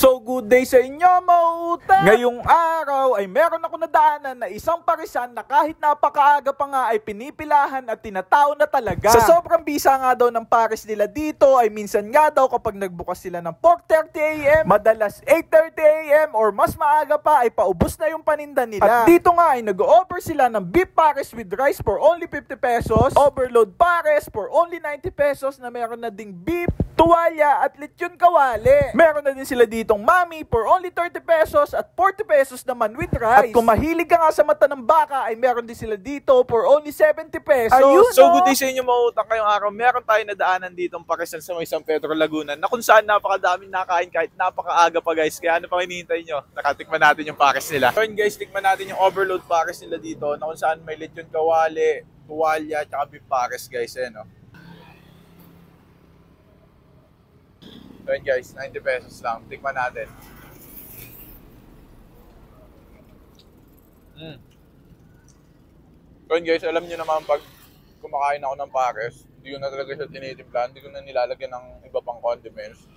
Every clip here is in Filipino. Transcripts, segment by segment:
So good day sa inyo, mauta! Ngayong araw ay meron ako nadaanan na isang parisan na kahit napakaaga pa nga ay pinipilahan at tinatao na talaga. Sa sobrang bisa nga daw ng pares nila dito ay minsan nga daw kapag nagbukas sila ng 4:30 AM, madalas 8:30 AM or mas maaga pa ay paubos na yung paninda nila. At dito nga ay nag-o-offer sila ng beef pares with rice for only 50 pesos, overload pares for only 90 pesos na meron na ding beef, tuwalya at lechon kawali. Meron na din sila ditong mami for only 30 pesos at 40 pesos naman with rice. At kung mahilig ka nga sa mata ng baka ay meron din sila dito for only 70 pesos. Ayun, so good day sa inyo mga utang. Ngayong araw meron tayong nadaanan ditong parisan sa may San Pedro, Laguna na kung saan napakadaming nakain kahit napakaaga pa guys. Kaya ano pa hinihintay nyo? Nakatikman natin yung pares nila. So guys, tikman natin yung overload pares nila dito na kung saan may lechon kawali, tuwalya, tsaka beef pares guys. Ayan, no? So yun guys, 90 pesos lang. Tikman natin. So yun guys, alam nyo naman pag kumakain ako ng pares, hindi ko na talaga siya tinitimpla, hindi ko na nilalagyan ng iba pang condiments.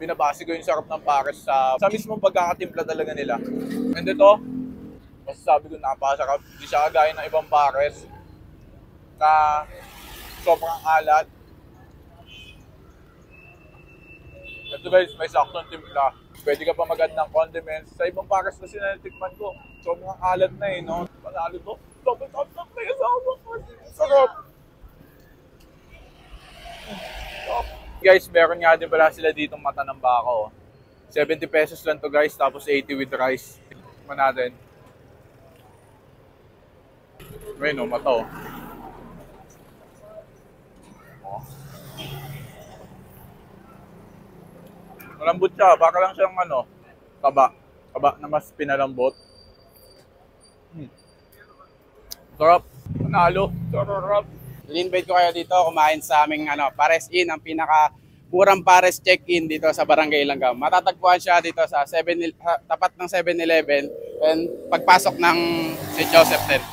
Binabase ko yung sarap ng pares sa mismong pagkakatimpla talaga nila. And ito, masasabi ko napakasarap. Hindi siya kagaya ng ibang pares na sobrang alat. Ito guys, may saktong timpla. Pwede ka pa mag-add ng condiments. Sa ibang pares na sinatikman ko, sobrang alat na eh, no? Panalo to. Sobrang top na yung sarap. Guys, meron nga din pala sila ditong mata ng baka. 70 pesos lang to guys, tapos 80 with rice. Tikman natin. May no, mata oh. Malambot siya, baka lang siyang ano, taba na mas pinalambot. Sarap, panalo, sarap. I-invite ko kayo dito kumain sa aming Pares Inn, ang pinaka murang pares check-in dito sa Barangay Langgam. Matatagpuan siya dito sa tapat ng 7-Eleven and pagpasok ng St. Joseph 10.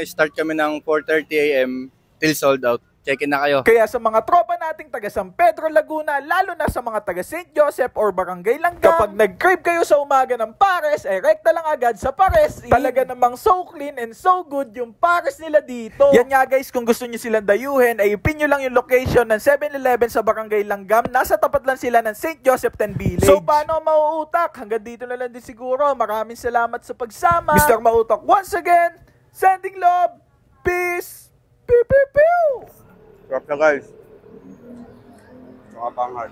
Start kami ng 4:30 AM till sold out. Check-in na kayo. Kaya sa mga tropa nating taga San Pedro, Laguna, lalo na sa mga taga St. Joseph or Barangay Langgam, kapag nag-crave kayo sa umaga ng pares, ay rekta lang agad sa Pares Inn. Talaga namang so clean and so good yung pares nila dito. Yan nga guys, kung gusto nyo silang dayuhin, ay ipin nyo lang yung location ng 7-Eleven sa Barangay Langgam. Nasa tapat lang sila ng St. Joseph 10 Village. So paano mauutak? Hanggang dito na lang din siguro. Maraming salamat sa pagsama. Mr. Mautak once again, sending love, peace, pew pew pew. Sarap na guys. Nakapangad.